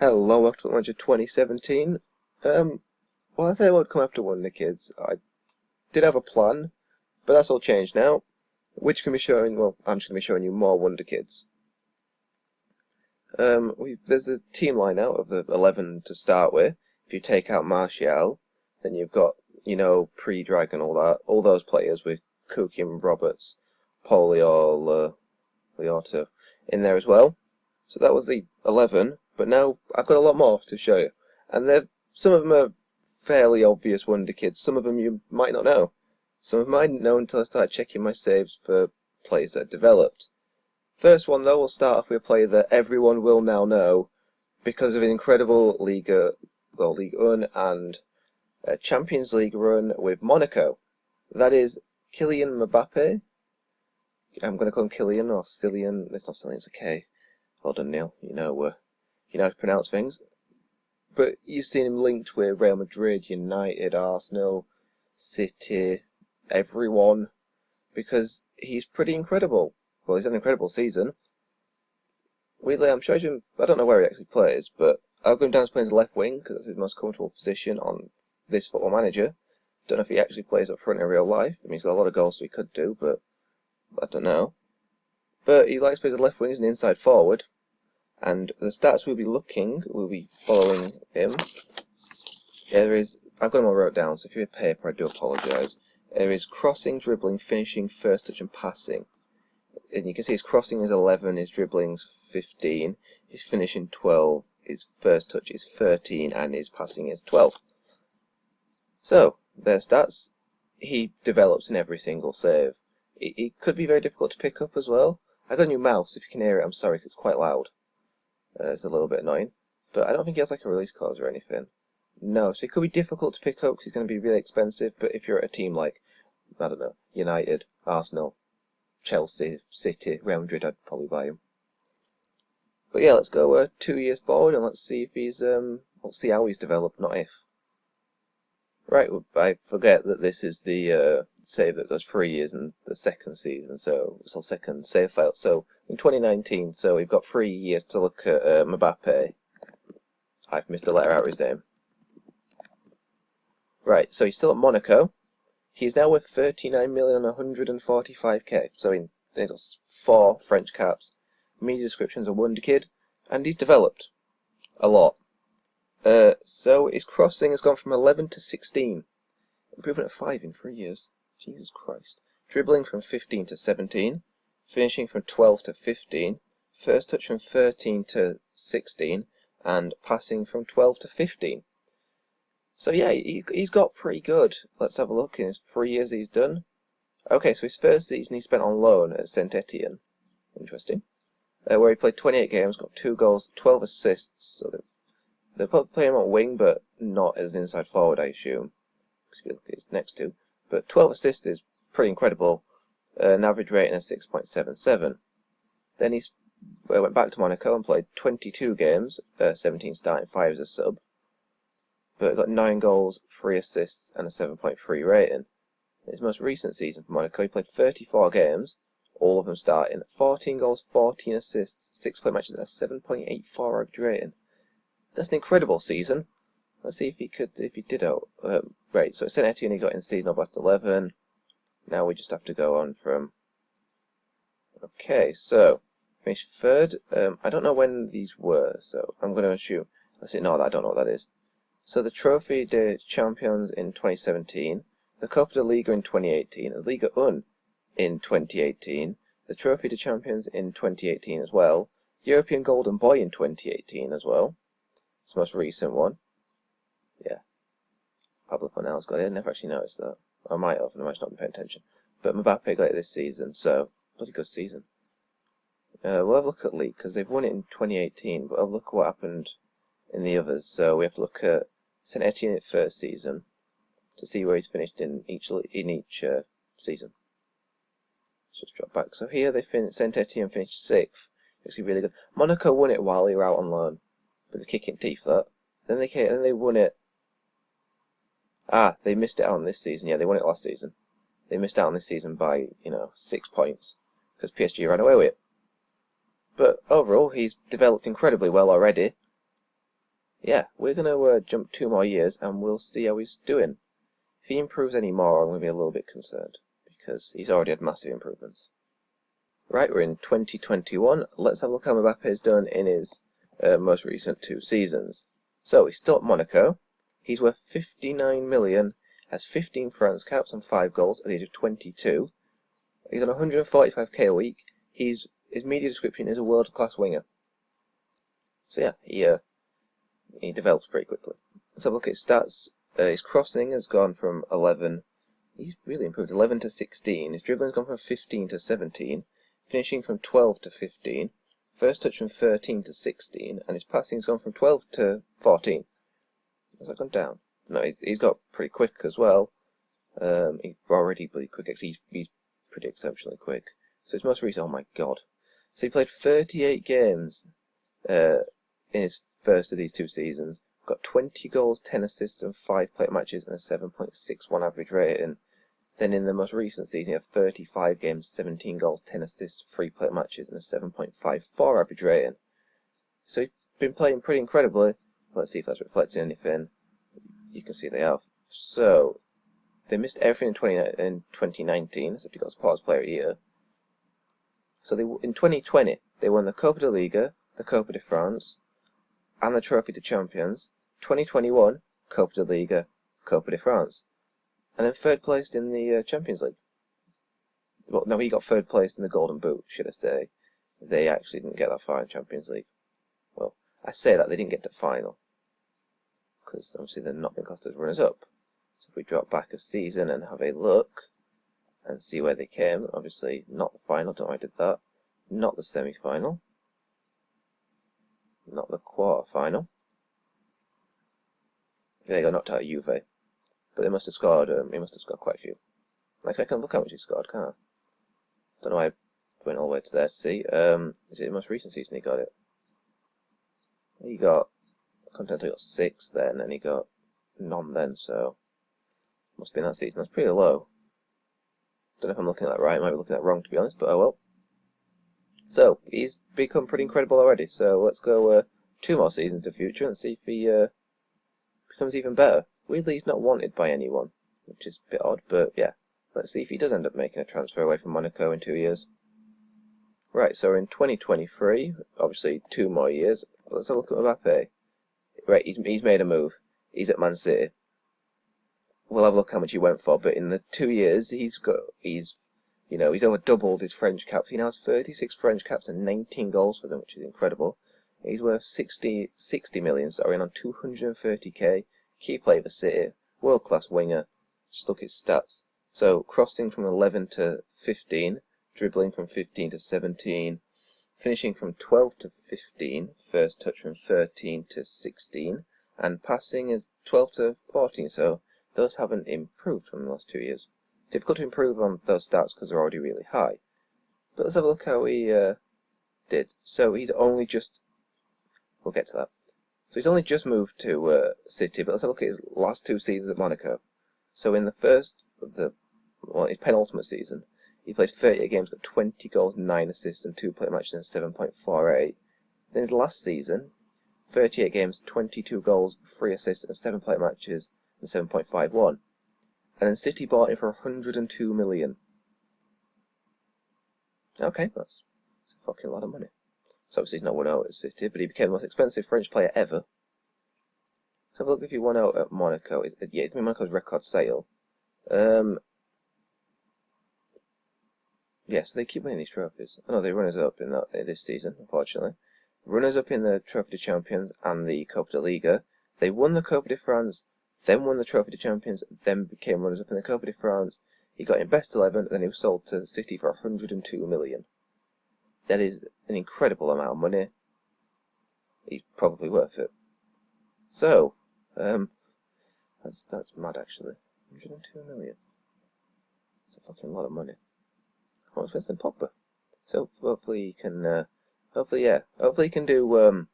Hello, welcome to Launcher 2017. Well, I said I would come after Wonderkids. I did have a plan, but that's all changed now. Which can be showing, well, I'm just going to be showing you more Wonderkids. There's a team line out of the 11 to start with. If you take out Martial, then you've got, pre-Dragon, all those players with Kukim, Roberts, Poliol, Liotta in there as well. So that was the 11. But now I've got a lot more to show you, and some of them are fairly obvious Wonderkids. Some of them you might not know. Some of them I didn't know until I started checking my saves for players that developed. First one though, we'll start off with a player that everyone will now know because of an incredible Ligue 1 and Champions League run with Monaco. That is Kylian Mbappe. I'm going to call him Kylian or Cillian. It's not Cillian, it's a K. Well done, Neil. You know how to pronounce things. But you've seen him linked with Real Madrid, United, Arsenal, City, everyone, because he's pretty incredible. Well, he's had an incredible season. Weirdly, I'm sure I don't know where he actually plays, but I'll go down to playing as left wing, because that's his most comfortable position on this Football Manager. Don't know if he actually plays up front in real life. I mean, he's got a lot of goals, so he could do, but I don't know. But he likes to play as a left wing as an inside forward. And the stats we'll be following him. I've got them all wrote down, so if you had paper, I do apologise. There is crossing, dribbling, finishing, first touch, and passing. And you can see his crossing is 11, his dribbling is 15, his finishing 12, his first touch is 13, and his passing is 12. So, their stats. He develops in every single save. It could be very difficult to pick up as well. I got a new mouse, if you can hear it, I'm sorry, because it's quite loud. It's a little bit annoying, but I don't think he has like a release clause or anything. No, so it could be difficult to pick up because he's going to be really expensive, but if you're at a team like, I don't know, United, Arsenal, Chelsea, City, Real Madrid, I'd probably buy him. But yeah, let's go 2 years forward and let's see if let's see how he's developed, not if. Right, I forget that this is the save that goes 3 years in the second season, so it's our second save file. So in 2019, so we've got 3 years to look at Mbappe. I've missed a letter out of his name. Right, so he's still at Monaco. He's now worth 39,145k. So he's got 4 French caps. Media descriptions are Wonderkid, and he's developed a lot. So his crossing has gone from 11 to 16. Improvement of 5 in 3 years. Jesus Christ. Dribbling from 15 to 17. Finishing from 12 to 15. First touch from 13 to 16. And passing from 12 to 15. So yeah, he's got pretty good. Let's have a look in his 3 years he's done. Okay, so his first season he spent on loan at Saint Etienne. Interesting. Where he played 28 games, got 2 goals, 12 assists. So they'll probably play him on wing, but not as an inside forward, I assume. Because if you look at his next 2. But 12 assists is pretty incredible. An average rating of 6.77. Then he went back to Monaco and played 22 games, 17 starting, 5 as a sub. But got 9 goals, 3 assists, and a 7.3 rating. In his most recent season for Monaco, he played 34 games, all of them starting, 14 goals, 14 assists, 6 play matches, and a 7.84 average rating. That's an incredible season. Let's see if he did out. Right, so Saint Etienne he got in season of last 11. Now we just have to go on from. Okay, so finished 3rd. I don't know when these were, so I'm going to assume. Let's ignore that. I don't know what that is. So the Trophy de Champions in 2017, the Copa de Liga in 2018, the Ligue 1 in 2018, the Trophy de Champions in 2018 as well, European Golden Boy in 2018 as well. It's the most recent one. Yeah. Pablo Fornell's got it. I never actually noticed that. I might have, and I might not be paying attention. But Mbappe got it this season, so bloody good season. We'll have a look at League, because they've won it in 2018, but I'll look at what happened in the others. So we have to look at Saint Etienne at first season to see where he's finished in each season. Just drop back. So here Saint Etienne finished 6th. Actually really good. Monaco won it while they were out on loan. Bit of kick in teeth that. Then they won it. They missed it out on this season. Yeah, they won it last season. They missed out on this season by 6 points because PSG ran away with it. But overall, he's developed incredibly well already. yeah, we're going to jump 2 more years and we'll see how he's doing. If he improves any more, I'm going to be a little bit concerned, because he's already had massive improvements. Right, we're in 2021. Let's have a look how Mbappe has done in his most recent 2 seasons. So, he's still at Monaco. He's worth 59 million, has 15 France caps and 5 goals at the age of 22. He's on 145k a week. His media description is a world-class winger. So yeah, he develops pretty quickly. Let's have a look at his stats. His crossing has gone from 11. He's really improved. 11 to 16. His dribbling's gone from 15 to 17. Finishing from 12 to 15. First touch from 13 to 16. And his passing's gone from 12 to 14. Has that gone down? No, he's got pretty quick as well. He's already pretty quick. Actually, he's pretty exceptionally quick. So his most recent, oh my god. So he played 38 games in his first of these 2 seasons. Got 20 goals, 10 assists, and 5 plate matches, and a 7.61 average rating. Then in the most recent season, he had 35 games, 17 goals, 10 assists, 3 plate matches, and a 7.54 average rating. So he's been playing pretty incredibly. Let's see if that's reflecting anything. You can see they have. So they missed everything in 2019, except he got Sports Player of the Year. So in 2020, they won the Copa de Liga, the Copa de France, and the Trophy de Champions. 2021, Copa de Liga, Copa de France. And then 3rd placed in the Champions League. Well, no, he got 3rd placed in the Golden Boot, should I say. They actually didn't get that far in Champions League. Well, I say that, they didn't get to final. Because obviously they're not been classed as runners-up. So if we drop back a season and have a look, and see where they came, obviously not the final, don't know why I did that. Not the semi-final. Not the quarter-final. They got knocked out of Juve. But they must have scored, he must have scored quite a few. Actually, I can look how much he scored, can't I? Don't know why I went all the way to there to see. Is it the most recent season he got it? He got, Continental got 6 then, and he got none then, so must have been that season. That's pretty low. Don't know if I'm looking at that right, I might be looking at that wrong to be honest, but oh well. So, he's become pretty incredible already, so let's go 2 more seasons in the future and see if he becomes even better. Weirdly, he's not wanted by anyone, which is a bit odd, but yeah. Let's see if he does end up making a transfer away from Monaco in 2 years. Right, so in 2023, obviously 2 more years, let's have a look at Mbappe. Right, he's made a move. He's at Man City. We'll have a look how much he went for, but in the 2 years, he's over doubled his French caps. He now has 36 French caps and 19 goals for them, which is incredible. He's worth 60 million, sorry, and on 230k. Key player for City, world-class winger. Just look at his stats. So, crossing from 11 to 15, dribbling from 15 to 17, finishing from 12 to 15, first touch from 13 to 16, and passing is 12 to 14, so those haven't improved from the last 2 years. Difficult to improve on those stats because they're already really high. But let's have a look how he did. So he's only just... We'll get to that. So he's only just moved to City, but let's have a look at his last 2 seasons at Monaco. So in the first of his penultimate season, he played 38 games, got 20 goals, 9 assists, and 2 play matches, and 7.48. Then his last season, 38 games, 22 goals, 3 assists, and 7 play matches, and 7.51. And then City bought him for 102 million. Okay, that's a fucking lot of money. So obviously he's not won out at City, but he became the most expensive French player ever. Let's have a look if he won out at Monaco. Yeah, it's been Monaco's record sale. Yeah, so they keep winning these trophies. I know they're runners-up in this season, unfortunately. Runners-up in the Trophy de Champions and the Copa de Liga. They won the Copa de France, then won the Trophy de Champions, then became runners-up in the Copa de France. He got in best 11, then he was sold to City for 102 million. That is an incredible amount of money. He's probably worth it. So, that's mad actually. 102 million. It's a fucking lot of money. More expensive than Pogba. So hopefully he can, hopefully he can do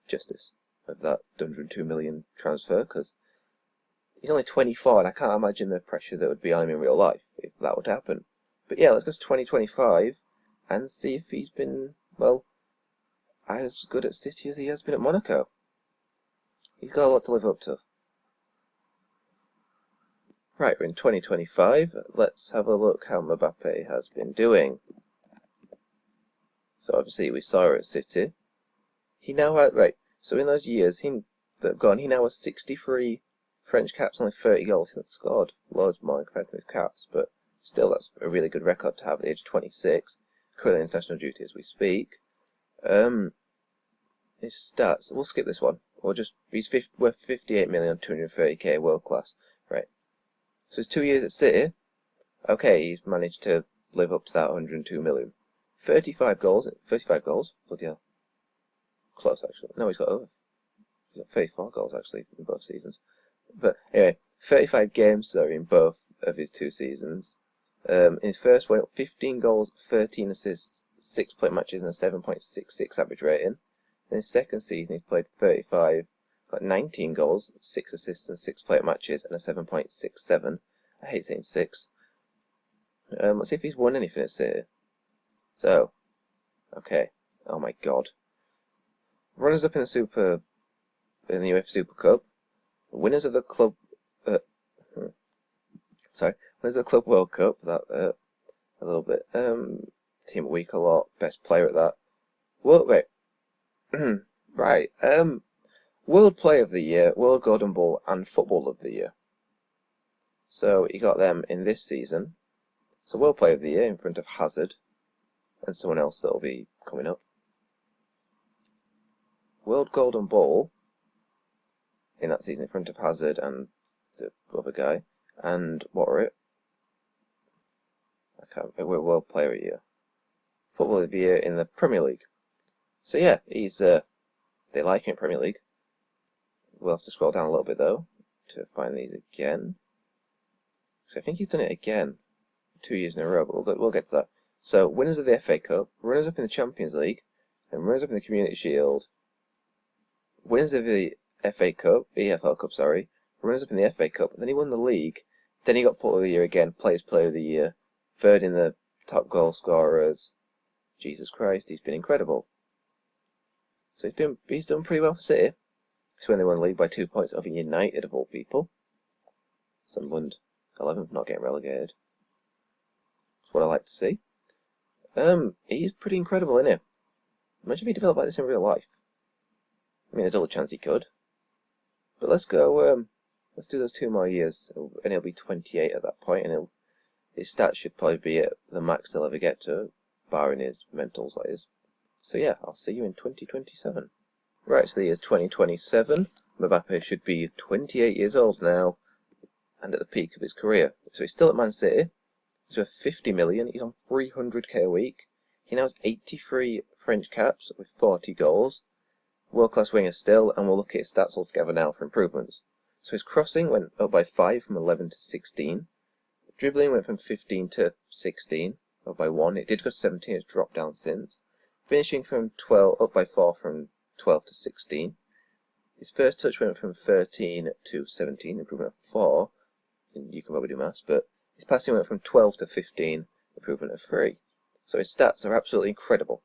justice of that 102 million transfer, because he's only 24 and I can't imagine the pressure that would be on him in real life if that would happen. But yeah, let's go to 2025 and see if he's been, well, as good at City as he has been at Monaco. He's got a lot to live up to. Right, we're in 2025. Let's have a look how Mbappe has been doing. So obviously we saw her at City. He now had, right, so in those years that have gone, he now has 63 French caps, only 30 goals. He's scored loads more in comparison with caps, but still that's a really good record to have at the age of 26. Currently international duty as we speak. His stats, we'll skip this one. He's worth 58 million on 230k, world class. Right. So his 2 years at City, okay, he's managed to live up to that 102 million. 35 goals, bloody hell. Close, actually. No, he's got 34 goals, actually, in both seasons. But anyway, 35 games, sorry, in both of his 2 seasons. In his first one, 15 goals, 13 assists, 6 play matches, and a 7.66 average rating. In his second season, he's played 35, got 19 goals, 6 assists, and 6 play matches, and a 7.67. I hate saying 6. Let's see if he's won anything at City. So, okay. Oh my god. Runners up in the UEFA Super Cup. Winners of the club. Winners of the Club World Cup. That a little bit. Team of the Week a lot. Best player at that. Well, wait. Right. World Player of the Year, World Golden Ball, and Football of the Year. So he got them in this season. So World Player of the Year in front of Hazard, and someone else that'll be coming up. World Golden Ball in that season in front of Hazard and the other guy. And what were it? I can't remember. World Player of the Year. Football of the Year in the Premier League. So yeah, he's they like him in Premier League. We'll have to scroll down a little bit though to find these again. So I think he's done it again 2 years in a row, but we'll get to that. So winners of the FA Cup, runners up in the Champions League, and runners up in the Community Shield. Winners of the FA Cup, EFL Cup, sorry, runners up in the FA Cup. Then he won the league. Then he got Football of the Year again, Player of the Year, third in the top goal scorers. Jesus Christ, he's been incredible. So he's done pretty well for City. So when they won the league by 2 points over United of all people. Sunderland 11th, not getting relegated. That's what I like to see. He's pretty incredible, isn't he? Imagine if he developed like this in real life. I mean, there's all a chance he could. But let's go, let's do those 2 more years, and he'll be 28 at that point, and his stats should probably be at the max they'll ever get to, barring his mentals, that is. So yeah, I'll see you in 2027. Right, so the year's 2027. Mbappe should be 28 years old now, and at the peak of his career. So he's still at Man City. He's worth 50 million. He's on 300k a week. He now has 83 French caps with 40 goals. World-class winger still, and we'll look at his stats altogether now for improvements. So his crossing went up by 5 from 11 to 16. Dribbling went from 15 to 16, up by 1. It did go to 17, it's dropped down since. Finishing from 12, up by 4 from 12 to 16. His first touch went from 13 to 17, improvement of 4. You can probably do maths, but his passing went from 12 to 15, improvement of 3. So his stats are absolutely incredible.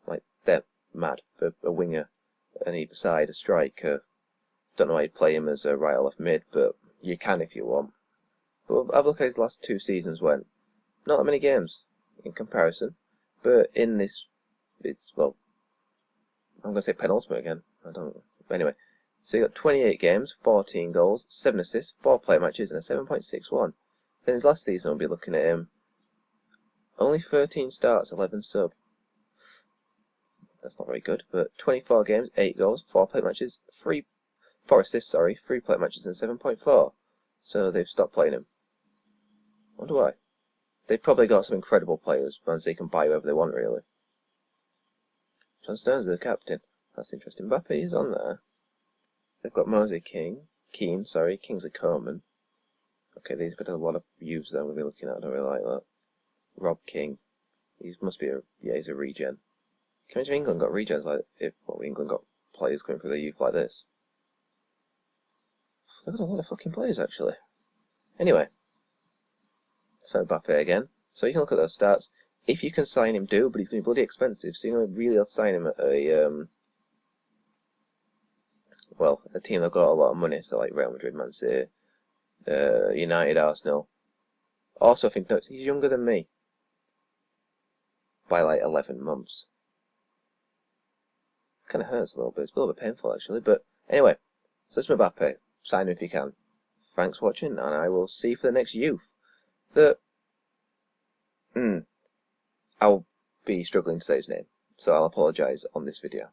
Like, they're mad for a winger on either side, a striker. Don't know why you'd play him as a right or left mid, but you can if you want. But have a look at his last 2 seasons went. Not that many games in comparison, but in this, it's, well, I'm going to say penultimate again. I don't know. Anyway, so he got 28 games, 14 goals, 7 assists, 4 play matches, and a 7.61. Then his last season, we'll be looking at him. Only 13 starts, 11 sub. That's not very good, but 24 games, 8 goals, 4 play matches, 4 assists, 3 play matches, and 7.4. So they've stopped playing him. Wonder why. They've probably got some incredible players, once they can buy whoever they want, really. John Stones is the captain. That's interesting. Mbappe is on there. They've got Mose Keane, Kingsley Coman. Okay, these have got a lot of youths that I'm going to be looking at. I don't really like that. Rob King. He must be he's a regen. Can you imagine England got regens like England got players going through their youth like this? They've got a lot of fucking players, actually. Anyway. So Mbappe again. So you can look at those stats. If you can sign him, do, but he's going to be bloody expensive, so you're going to really have to sign him at a, well, a team that got a lot of money, so like Real Madrid, Man City, United, Arsenal. Also, I think, no, he's younger than me by like 11 months. Kind of hurts a little bit. It's a little bit painful actually, but anyway, so that's Mbappe. Sign him if you can. Thanks for watching, and I will see you for the next youth. I'll be struggling to say his name, so I'll apologise on this video.